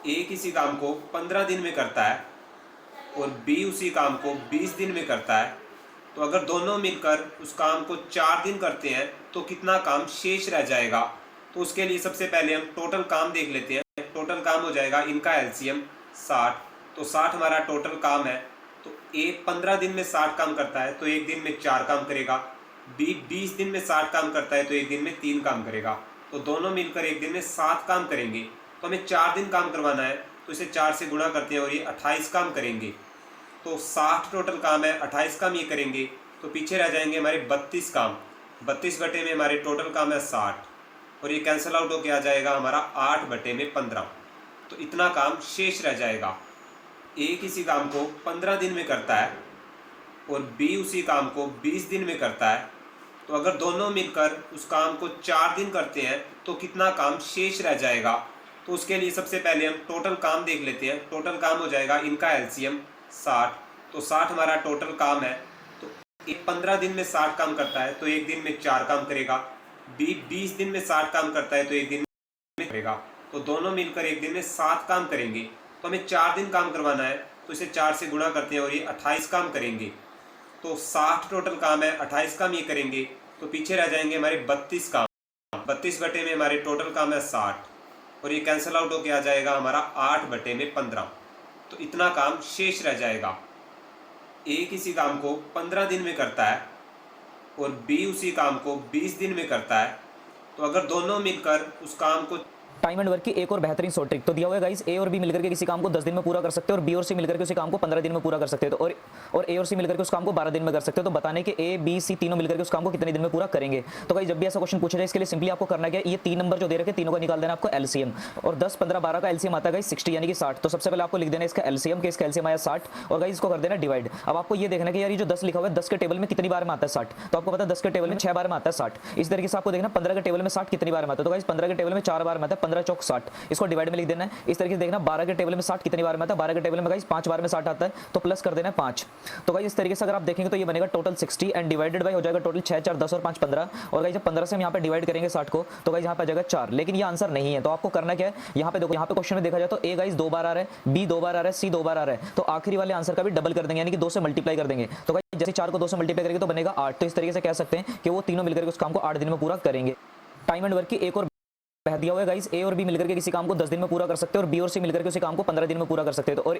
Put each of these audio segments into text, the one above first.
ए किसी काम को 15 दिन में करता है और बी उसी काम को 20 दिन में करता है, तो अगर दोनों मिलकर उस काम को 4 दिन करते हैं तो कितना काम शेष रह जाएगा। तो उसके लिए सबसे पहले हम टोटल काम देख लेते हैं। टोटल काम हो जाएगा इनका एलसीएम 60, तो 60 हमारा टोटल काम है। तो ए 15 दिन में 60 काम करता है तो एक दिन में 4 काम करेगा। बी 20 दिन में 60 काम करता है तो एक दिन में 3 काम करेगा। तो दोनों मिलकर एक दिन में 7 काम करेंगे। तो हमें 4 दिन काम करवाना है, तो इसे 4 से गुणा करते हैं और ये 28 काम करेंगे। तो 60 टोटल काम है, 28 काम ये करेंगे, तो पीछे रह जाएंगे हमारे 32 काम। 32 बटे में हमारे टोटल काम है 60 और ये कैंसिल आउट होकर आ जाएगा हमारा 8 बटे में 15। तो इतना काम शेष रह जाएगा। ए किसी काम को 15 दिन में करता है और बी उसी काम को 20 दिन में करता है, तो अगर दोनों मिलकर उस काम को 4 दिन करते हैं तो कितना काम शेष रह जाएगा। तो उसके लिए सबसे पहले हम टोटल काम देख लेते हैं। टोटल काम हो जाएगा इनका एलसीएम 60, तो 60 हमारा टोटल काम है। तो एक 15 दिन में 60 काम करता है तो एक दिन में 4 काम करेगा। बी 20 दिन में 60 काम करता है तो एक दिन में करेगा। तो दोनों मिलकर एक दिन में 7 काम करेंगे। तो हमें 4 दिन काम करवाना है, तो इसे 4 से गुणा करते हैं और ये 28 काम करेंगे। तो 60 टोटल काम है, 28 काम ये करेंगे, तो पीछे रह जाएंगे हमारे 32 काम। 32 बटे में हमारे टोटल काम है 60 और ये कैंसिल आउट होकर आ जाएगा हमारा 8 बटे में 15। तो इतना काम शेष रह जाएगा। ए किसी काम को 15 दिन में करता है और बी उसी काम को 20 दिन में करता है, तो अगर दोनों मिलकर उस काम को टाइम एंड वर्क की एक और बेहतरीन शॉर्ट ट्रिक तो दिया हुआ है गाइस। ए और बी मिलकर के किसी काम को 10 दिन में पूरा कर सकते हैं और बी और सी मिलकर के उसी काम को 15 दिन में पूरा कर सकते हैं। तो और ए और सी मिलकर के उस काम को 12 दिन में कर सकते हैं। तो बताने के ए बी सी तीनों मिलकर के उस काम को कितने दिन में पूरा करेंगे। तो गाइस जब भी ऐसा क्वेश्चन पूछा जाए इसके लिए सिंपली आपको करना क्या है, ये 3 नंबर जो दे रखे तीनों का निकाल देना आपको एलसीएम। और 10 15 12 का एलसीएम आता है गाइस 60 यानी कि 60। तो सबसे पहले आपको लिख देना इसका एलसीएम के, इसका एलसीएम आया 60 और गाइस इसको कर देना डिवाइड। अब आपको ये देखना कि यार ये जो 10 लिखा हुआ है 10 के टेबल में कितनी बार में आता है 60। तो आपको पता है 10 के टेबल में 6 बार में आता है 60। इस तरीके से आपको देखना 15 के टेबल में 60 कितनी बार में आता है। तो गाइस 15 के टेबल में 4 बार में आता है, 15 चौक 60। इसको डिवाइड में लिख देना है। इस तरीके से देखना 12 के टेबल में 60 कितनी बार में आता है, 12 के टेबल में गाइस 5 बार में 60 आता है, तो प्लस कर देना है 5। तो गाइस इस तरीके से अगर आप देखेंगे तो ये बनेगा टोटल 60 एंड डिवाइडेड बाय हो जाएगा टोटल 6 4 10 और 5 15। और गाइस जब 15 से हम यहाँ पे डिवाइड करेंगे 60 को तो गाइस यहाँ पे आ जाएगा 4। लेकिन ये आंसर नहीं है, तो आपको करना क्या है, यहाँ पे देखो, यहाँ पे क्वेश्चन में देखा जाए तो ए गाइस 2 बार आ रहा है, बी 2 बार आ रहा है, सी 2 बार आ रहा है, तो आखिरी वाले आंसर का भी डबल कर देंगे यानी कि 2 से मल्टीप्लाई कर देंगे। तो गाइस जैसे 4 को 2 से मल्टीप्लाई करेंगे तो बनेगा 8। तो इस तरीके से कह सकते हैं कि वो तीनों मिलकर उस काम को 8 दिन में पूरा करेंगे। टाइम एंड वर्क की एक और दिया हुआ है गाइस। ए और बी मिलकर के किसी काम को 10 दिन में पूरा कर सकते हैं और बी और सी मिलकर के उसी काम को 15 दिन में पूरा कर सकते हैं। तो और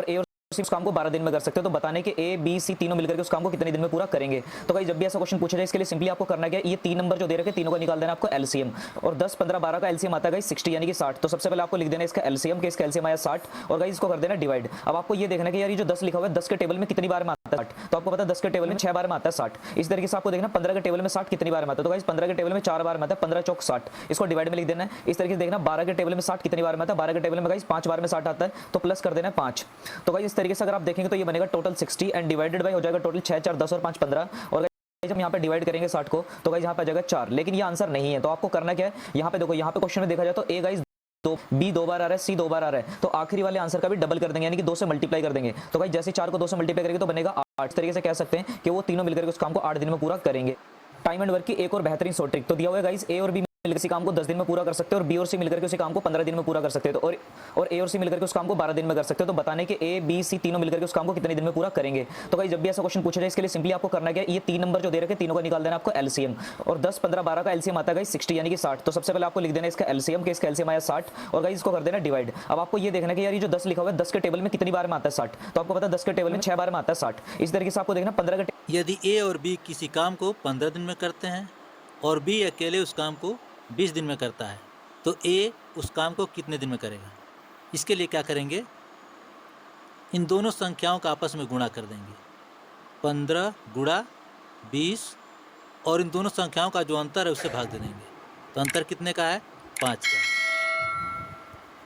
ए और सी उस काम को 12 दिन में कर सकते हैं। तो बताने के ए बी सी तीनों मिलकर के उस काम को कितने दिन में पूरा करेंगे। तो गाइस जब भी ऐसा क्वेश्चन पूछा जाए इसके लिए सिंपली आपको करना क्या है, ये 3 नंबर जो दे रखे तीनों का निकाल देना आपको एलसीएम। और 10 15 12 का एलसीएम आता है गाइस 60 यानी कि 60। तो सबसे पहले आपको लिख देना इसका एलसीएम के, इसका एलसीएम आया 60 और गाइस इसको कर देना डिवाइड। अब आपको ये देखना कि यार ये जो 10 लिखा हुआ है 10 के टेबल में कितनी बार में आता है 60। तो आपको पता है 10 के टेबल में 6 बार में आता है 60। इस तरीके से आपको देखना 15 के टेबल में 60 कितनी बार में आता है। तो गाइस 15 के टेबल में 4 बार में आता है, 15 चौक 60। इसको डिवाइड में लिख देना है। इस तरीके से देखना 12 के टेबल में 60 कितनी बार में आता है, 12 के टेबल में गाइस 5 बार में 60 आता है, तो प्लस कर देना है 5। तो गाइस इस तरीके से अगर आप देखेंगे तो ये बनेगा टोटल 60 एंड डिवाइडेड बाय हो जाएगा टोटल 6 4 10 और 5 15। और जब यहाँ पे डिवाइड करेंगे 60 को तो गाइस यहाँ पे आ जाएगा 4। लेकिन ये आंसर नहीं है, तो आपको करना क्या है, यहाँ पे देखो, यहाँ पे क्वेश्चन में देखा जाए तो ए गाइस तो बी 2 बार आ रहा है, सी 2 बार आ रहा है, तो आखिरी वाले आंसर का भी डबल कर देंगे यानी कि 2 से मल्टीप्लाई कर देंगे। तो गाइस जैसे 4 को 2 से मल्टीप्लाई करेंगे तो बनेगा 8। तरीके से कह सकते हैं कि वो तीनों मिलकर उस काम को 8 दिन में पूरा करेंगे। टाइम एंड वर्क की एक और बेहतरीन शॉर्ट ट्रिक तो दिया हुआ है गाइस। ए और बी मिलकर किसी काम को 10 दिन में पूरा कर सकते हैं और बी और सी मिलकर के उसी काम को 15 दिन में पूरा कर सकते हैं। तो और ए और सी मिलकर के उस काम को 12 दिन में कर सकते हैं। तो बताने के ए बी सी तीनों मिलकर के उस काम को कितने दिन में पूरा करेंगे। तो गाइस जब भी ऐसा क्वेश्चन पूछा जाए इसके लिए सिंपली आपको करना क्या है, ये 3 नंबर जो दे रखे तीनों का निकाल देना आपको एलसीएम। और 10 15 12 का एलसीएम आता है गाइस 60 यानी कि 60। तो सबसे पहले आपको लिख देना इसका एलसीएम के, इसका एलसीएम आया 60 और गाइस इसको कर देना डिवाइड। अब आपको ये देखना कि यार ये जो 10 लिखा हुआ है 10 के टेबल में कितनी बार में आता है 60। तो आपको पता है 10 के टेबल में 6 बार में आता है 60। इस तरीके से आपको देखना 15 के यदि ए और बी किसी काम को 15 दिन में करते हैं और बी अकेले उस काम को 20 दिन में करता है, तो ए उस काम को कितने दिन में करेगा। इसके लिए क्या करेंगे, इन दोनों संख्याओं का आपस में गुणा कर देंगे। 15 गुणा 20 और इन दोनों संख्याओं का जो अंतर है उससे भाग दे देंगे। तो अंतर कितने का है, 5 का।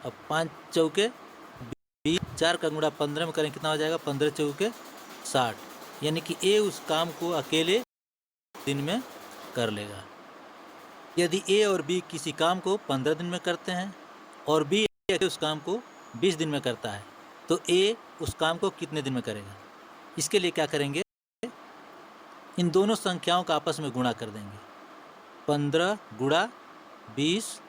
अब 5 चौके 20, 4 का गुणा 15 में करें कितना हो जाएगा, 15 चौके 60। यानी कि ए उस काम को अकेले दिन में कर लेगा। यदि ए और बी किसी काम को 15 दिन में करते हैं और बी उस काम को 20 दिन में करता है, तो ए उस काम को कितने दिन में करेगा। इसके लिए क्या करेंगे, इन दोनों संख्याओं का आपस में गुणा कर देंगे। 15 गुणा 20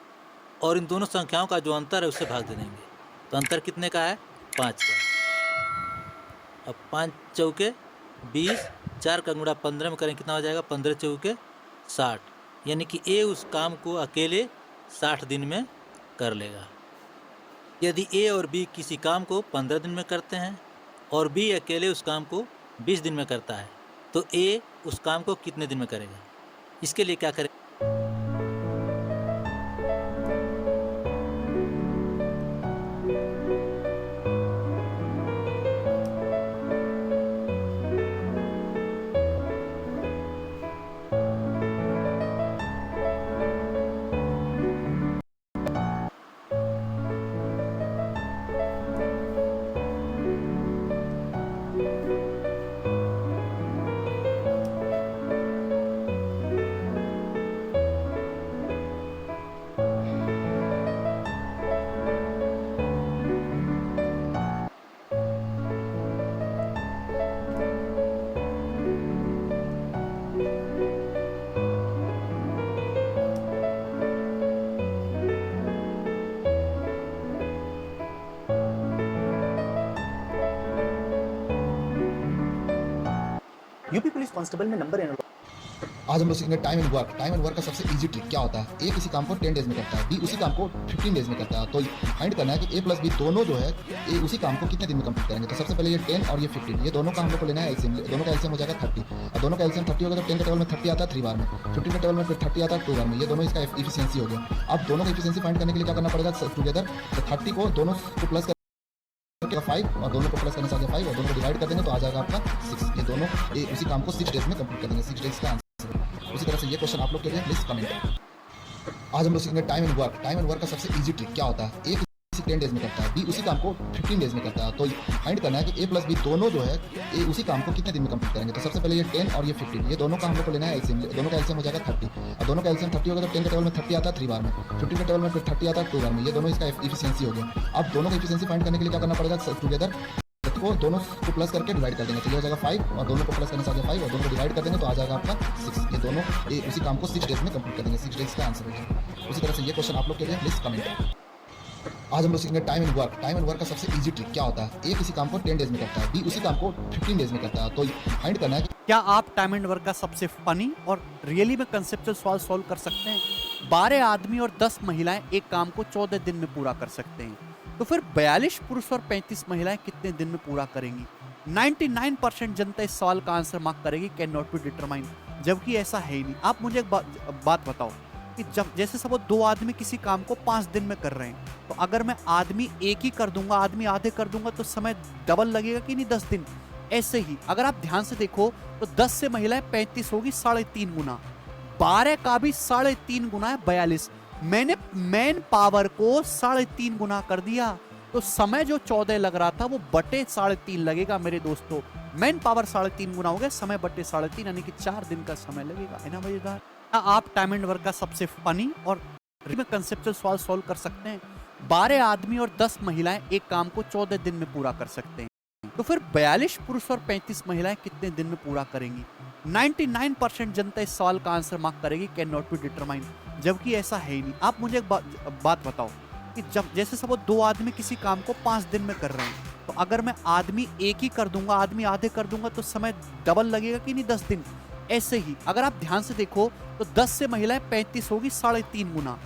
और इन दोनों संख्याओं का जो अंतर है उससे भाग दे देंगे। तो अंतर कितने का है? 5 का। अब 5 चौके 20, 4 का गुणा 15 में करें कितना हो जाएगा? 15 चौके 60, यानी कि ए उस काम को अकेले 60 दिन में कर लेगा। यदि ए और बी किसी काम को 15 दिन में करते हैं और बी अकेले उस काम को 20 दिन में करता है, तो ए उस काम को कितने दिन में करेगा? इसके लिए क्या करें? यूपी पुलिस कांस्टेबल में नंबर एनरोल। आज हम लोग सीखेंगे time and work. Time and work का सबसे इजी ट्रिक क्या होता है? ए किसी काम को 10 डेज में करता है, बी उसी काम को 15 डेज में करता है। तो फाइंड करना है कि ए प्लस बी दोनों जो है ए उसी काम को कितने दिन में कंप्लीट करेंगे। तो सबसे पहले ये 10 और ये 15, ये दोनों का हम लोग को लेना है एलसीएम। दोनों का एलसीएम हो जाएगा 30। और दोनों का एलसीएम 30 होगा तो 10 के टेबल में 30 आता है 3 बार में, 15 के टेबल में फिर 30 आता है 2 बार में। ये दोनों इसका इफिशियंसी हो गया। अब दोनों का इफिशियंसी फाइंड करने के लिए क्या करना पड़ेगा? टुगेदर तो 30 को दोनों को प्लस 5 और दोनों को प्लस करने से आ गया 5 और दोनों को डिवाइड कर देंगे तो आ जाएगा आपका 6। ये दोनों उसी काम को 6 डेज में कंप्लीट कर देंगे। 6 डेज का आंसर है। उसी तरह से ये क्वेश्चन आप लोग के लिए प्लीज कमेंट। आज हम लोग सीखेंगे time and work. Time and work का सबसे इजी ट्रिक क्या होता है? ए किसी 10 डेज में करता है, बी उसी काम को 15 डेज में करता है। तो फाइंड करना है कि ए प्लस बी दोनों जो है ए उसी काम को कितने दिन में कंप्लीट करेंगे। तो सबसे पहले ये 10 और ये 15, ये दोनों का हम लोग को लेना है एलसीएम। दोनों का एलसीएम हो जाएगा 30। और दोनों का एलसीएम 30 होगा तो 10 के टेबल में 30 आता है 3 बार में, 15 के टेबल में फिर 30 आता है 2 बार में। ये दोनों इसका इफिशियंसी हो गया। अब दोनों का इफिशियंसी फाइंड करने के लिए क्या करना पड़ेगा? टुगेदर को दोनों को प्लस करके डिवाइड कर देंगे तो ये हो जाएगा 5 और दोनों को प्लस करने से आ गया 5 और दोनों को डिवाइड कर देंगे तो आ जाएगा आपका 6। ये दोनों उसी काम को 6 डेज में कंप्लीट कर देंगे। 6 डेज का आंसर है। उसी तरह से ये क्वेश्चन आप लोग के लिए प्लीज कमेंट। आज हम लोग सीखेंगे time and work. Time and work का सबसे इजी ट्रिक क्या होता है? ए किसी काम को 10 डेज में करता है, बी उसी काम को 15 डेज में करता है। तो फाइंड करना है कि क्या आप टाइम एंड वर्क का सबसे फनी और रियली में कंसेप्चुअल सवाल सॉल्व कर सकते हैं? 12 आदमी और 10 महिलाएं एक काम को 14 दिन में पूरा कर सकते हैं, तो फिर 42 पुरुष और 35 महिलाएं कितने दिन में पूरा करेंगी? 99% जनता इस सवाल का आंसर मार्क करेगी कैन नॉट बी डिटरमाइन, जबकि ऐसा है ही नहीं। आप मुझे एक बात बताओ कि जब जैसे सब 2 आदमी किसी काम को 5 दिन में कर रहे हैं, तो अगर मैं आदमी एक ही कर दूंगा, आदमी आधे कर दूंगा, तो समय डबल लगेगा कि नहीं? 10 दिन। ऐसे ही अगर आप ध्यान से देखो तो 10 से महिलाएं 35 होगी 3.5 गुना, 12 का भी 3.5 गुना है 42। मैंने मैन पावर को 3.5 गुना कर दिया तो समय जो 14 लग रहा था वो बटे 3.5 लगेगा मेरे दोस्तों। मैन पावर 3.5 गुना हो गया, समय बटे 3.5, यानी कि 4 दिन का समय लगेगा। है ना मजेदार? आप टाइम एंड वर्क का सबसे फनी और में कंसेप्चुअल सवाल सॉल्व कर सकते हैं। 12 आदमी और 10 महिलाएं एक काम को 14 दिन में पूरा कर सकते हैं, तो फिर 42 पुरुष और 35 महिलाएं कितने दिन में पूरा करेंगी? 99% जनता इस सवाल का आंसर मार्क करेगी कैन नॉट बी डिटरमाइन, जबकि ऐसा है ही नहीं। आप मुझे एक बात बताओ कि जब जैसे सब 2 आदमी किसी काम को 5 दिन में कर रहे हैं, तो अगर मैं आदमी एक ही कर दूंगा, आदमी आधे कर दूंगा, तो समय डबल लगेगा कि नहीं? 10 दिन। ऐसे ही अगर आप ध्यान से देखो तो 10 से महिलाएं 35 होगी 3.5 गुना,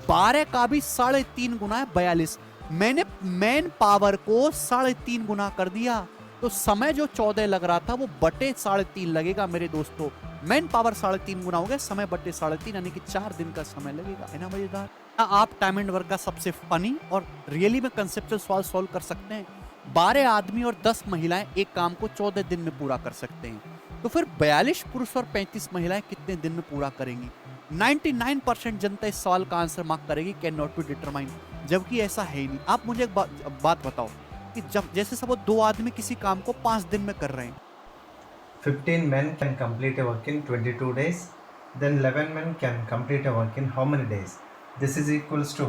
12 का भी 3.5 गुना है 42। मैंने मैन पावर को 3.5 गुना कर दिया तो समय जो 14 लग रहा था वो बटे 3.5 लगेगा मेरे दोस्तों। मैन पावर 3.5 गुना हो गया, समय बटे 3.5, यानी कि 4 दिन का समय लगेगा। है ना मजेदार? आप टाइम एंड वर्क का सबसे फनी और रियली में कंसेप्चुअल सवाल सॉल्व कर सकते हैं। 12 आदमी और 10 महिलाएं एक काम को 14 दिन में पूरा कर सकते हैं, तो फिर 42 पुरुष और 35 महिलाएं कितने दिन में पूरा करेंगी? 99% जनता इस सवाल का आंसर मार्क करेगी कैन नॉट बी डिटरमाइन, जबकि ऐसा है ही नहीं। आप मुझे एक बात बताओ कि जब जैसे सब 2 आदमी किसी काम को 5 दिन में कर रहे हैं, 15 men can complete a work in 22 days, then 11 men can complete a work in how many days? This is equals to,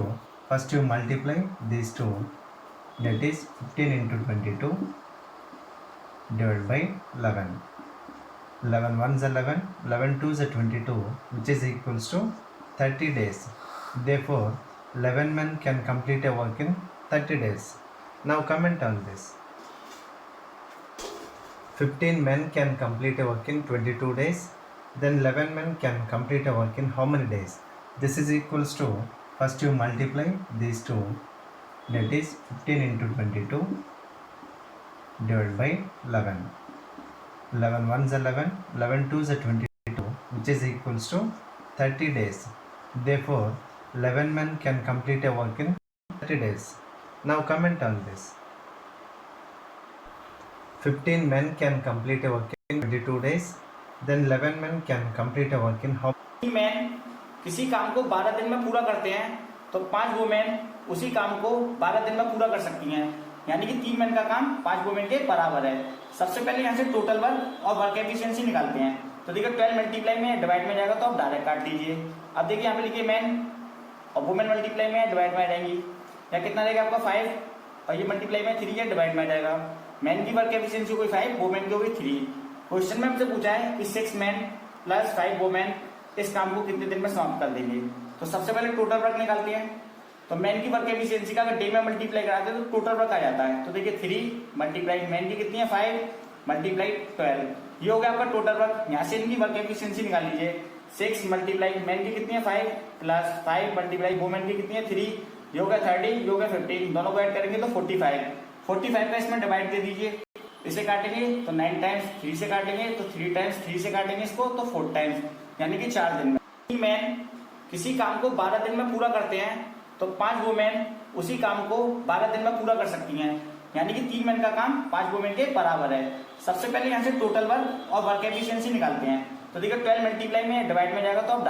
first you multiply these two, that is 15 into 22 divided by 11. 11 1 is 11, 11 2 is 22, which is equals to 30 days. Therefore, 11 men can complete a work in 30 days. Now comment on this. 15 men can complete a work in 22 days. Then 11 men can complete a work in how many days? This is equals to, first you multiply these two, that is 15 into 22 divided by 11. 11 1 is 11, 11 2 is 22, which is equals to 30 days. Therefore, 11 men can complete a work in 30 days. Now comment on this. 15 men can complete a work in 22 days. Then 11 men can complete a work in how? Man किसी काम को 12 दिन में पूरा करते हैं तो 5 women उसी काम को 12 दिन में पूरा कर सकती हैं, यानी कि 3 मैन का काम 5 वुमेन के बराबर है। सबसे पहले यहाँ से टोटल वर्क और वर्क एफिशिएंसी निकालते हैं। तो देखिए 12 मल्टीप्लाई में डिवाइड में जाएगा तो आप डायरेक्ट काट लीजिए। अब देखिए यहाँ पे लिखिए मैन और वुमेन मल्टीप्लाई में डिवाइड में आ जाएंगी, या कितना रहेगा आपका 5 और ये मल्टीप्लाई में 3 है डिवाइड में आ जाएगा। मैन की वर्क एफिशिएंसी कोई 5, वुमेन की होगी 3। क्वेश्चन में हमसे पूछा है कि 6 मैन प्लस 5 वुमेन इस काम को कितने दिन में समाप्त कर देंगे। तो सबसे पहले टोटल वर्क निकालते हैं। तो मैन की वर्क एफिशिएंसी का अगर डे में मल्टीप्लाई कराते हैं तो टोटल वर्क आ जाता है। तो देखिए 3 मल्टीप्लाई मैन की कितनी है 5 मल्टीप्लाई 12, ये हो गया आपका टोटल वर्क। यहाँ से इनकी वर्क एफिशिएंसी निकाल लीजिए। 6 मल्टीप्लाई मैन की कितनी है 5 प्लस 5 मल्टीप्लाई वुमेन की कितनी है 3, ये हो गया 30, ये हो गया 15, दोनों को ऐड करेंगे तो 45 का इसमें डिवाइड दे दीजिए। इसे काटेंगे तो 9 टाइम्स 3 से काटेंगे तो 3 टाइम्स 3 से काटेंगे इसको तो 4 टाइम्स, यानी कि 4 दिन में। मैन किसी काम को 12 दिन में पूरा करते हैं तो 5 वुमेन उसी काम को 12 दिन में पूरा कर सकती हैं, यानी कि 3 मैन का काम 5 वुमेन के बराबर है। सबसे पहले यहाँ से टोटल वर्क और वर्क एफिशिएंसी निकालते हैं। तो देखिए 12 मल्टीप्लाई में डिवाइड में जाएगा तो आप